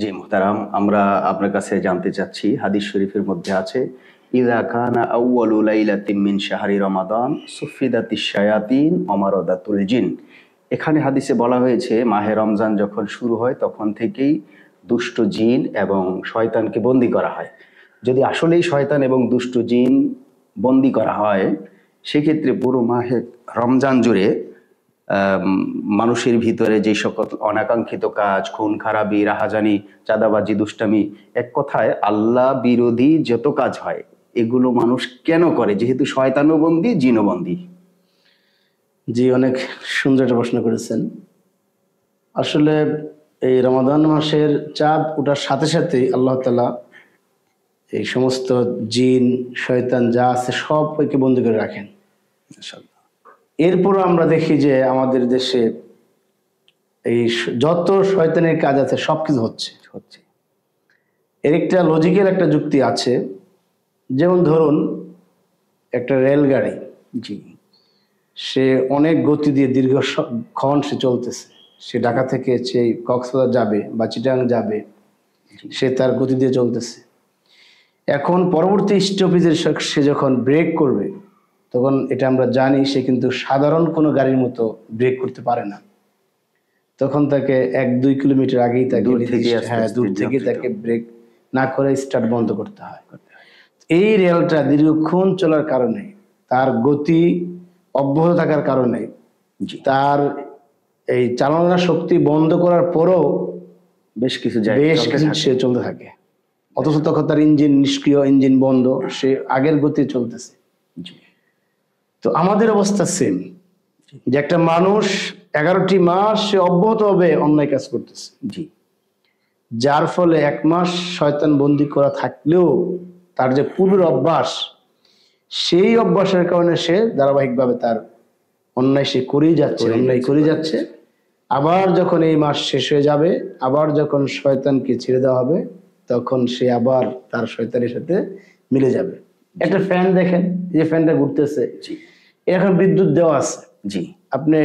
জি মুহতারাম, আমরা আপনার কাছে জানতে চাচ্ছি, হাদিস শরীফের মধ্যে আছে ইযা কানা আউয়ালু লাইলাতিন মিন শাহরি রমাদান সুফিদাতিশ শায়াতিন ওয়া মারাদাতুল জিন। এখানে হাদিসে বলা হয়েছে মাহে রমজান যখন শুরু হয় তখন থেকেই দুষ্ট জিন এবং শয়তানকে বন্দী করা হয়। যদি আসলেই শয়তান এবং দুষ্ট জিন বন্দী করা হয়, সেক্ষেত্রে পুরো মাহে রমজান জুড়ে মানুষের ভিতরে যে সকল অনাকাঙ্ক্ষিত কাজ, খুন খারাপি, রাহাজানি, চাঁদাবাজি, দুষ্টামি, এক কথায় আল্লাহ বিরোধী যত কাজ হয় এগুলো মানুষ কেন করে? যেহেতু শয়তানও বন্দী, জিনও বন্দী। জি, অনেক সুন্দর একটা প্রশ্ন করেছেন। আসলে এই রমাদান মাসের চাঁদ ওঠার সাথে সাথেই আল্লাহ তাআলা এই সমস্ত জিন, শয়তান যা আছে সবকে বন্দী করে রাখেন। এরপরও আমরা দেখি যে আমাদের দেশে এই যত শয়তানের কাজ আছে সবকিছু হচ্ছে। এর একটা লজিক্যাল একটা যুক্তি আছে। যেমন ধরুন একটা রেলগাড়ি, জি, সে অনেক গতি দিয়ে দীর্ঘক্ষণ সে চলতেছে। সে ঢাকা থেকে সে কক্সবাজার যাবে বা চিটাগাং যাবে, সে তার গতি দিয়ে চলতেছে। এখন পরবর্তী স্টপেজের সে যখন ব্রেক করবে, তখন এটা আমরা জানি সে কিন্তু সাধারণ কোনো গাড়ির মতো ব্রেক করতে পারে না। তখন তাকে 1-2 কিলোমিটার আগেই তাকে দূর থেকে তাকে ব্রেক না করে স্টার্ট বন্ধ করতে হয়। এই রেলটা দীর্ঘক্ষণ চলার কারণে, তার গতি অব্যাহত থাকার কারণে, তার এই চালনা শক্তি বন্ধ করার পরও বেশ কিছু সে চলতে থাকে। অথচ তখন তার ইঞ্জিন নিষ্ক্রিয়, ইঞ্জিন বন্ধ, সে আগের গতি চলতেছে। তো আমাদের অবস্থা সেম, যে একটা মানুষ 11টি মাস সে অব্যাহতভাবে অন্যায় কাজ করতেছে, জি, যার ফলে 1 মাস শয়তান বন্দী করা থাকলেও তার যে পূর্বের অভ্যাস, সেই অভ্যাসের কারণে সে ধারাবাহিকভাবে তার অন্যায় সে করেই যাচ্ছে। আবার যখন এই মাস শেষ হয়ে যাবে, আবার যখন শয়তানকে ছেড়ে দেওয়া হবে, তখন সে আবার তার শয়তানের সাথে মিলে যাবে। একটা ফ্যান দেখেন, যে ফ্যানটা ঘুরতেছে, এখন বিদ্যুৎ দেওয়া আছে, জি, আপনি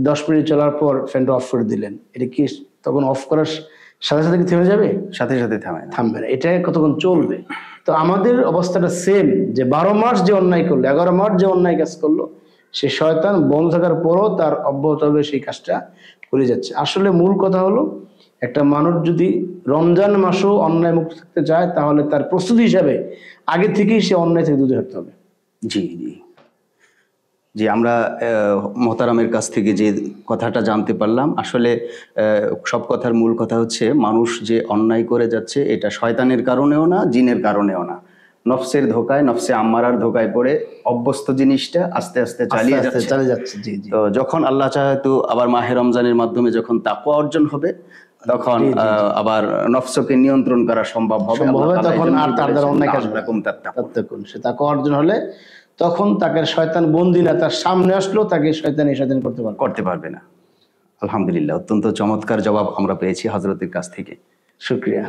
10 মিনিট চলার পর ফ্যানটা অফ করে দিলেন, এটা কি তখন অফ করার সাথে সাথে কি থেমে যাবে? সাথে সাথে থামবে না। এটা কতক্ষণ চলবে? তো আমাদের অবস্থাটা সেম, যে 12 মাস যে অন্যায় করলো, 11 মাস যে অন্যায় কাজ করলো, সে শয়তান বন্ধ থাকার পরও তার অব্যাহতভাবে সেই কাজটা করে যাচ্ছে। আসলে মূল কথা হলো, একটা মানুষ যদি রমজান মাসও অন্যায় মুক্ত থাকতে চায়, তাহলে তার প্রস্তুতি হিসাবে আগে থেকেই সে অন্যায় থেকে দূরে থাকতে হবে। জি জি জি, আমরা মোহতারামের কাছ থেকে যে কথাটা জানতে পারলাম, আসলে সব কথার মূল কথা হচ্ছে মানুষ যে অন্যায় করে যাচ্ছে এটা শয়তানের কারণেও না, জিনের কারণেও না, নফসের ধোকায়, নফসে আম্মারার ধোকায় পড়ে অভ্যস্ত জিনিসটা আস্তে আস্তে চালিয়ে যাচ্ছে। জি জি। তো যখন আল্লাহ চাহে তো আবার মাহে রমজানের মাধ্যমে যখন তাকওয়া অর্জন হবে, তখন আবার নফসকে নিয়ন্ত্রণ করা সম্ভব হবে। তখন আর তার দ্বারা অন্যায় কাজ সে তাকওয়া অর্জন হলে তখন তাকে শয়তান বন্দী না, তার সামনে আসলো তাকে শয়তান করতে পারবে না। আলহামদুলিল্লাহ, অত্যন্ত চমৎকার জবাব আমরা পেয়েছি হযরতের কাছ থেকে। শুকরিয়া।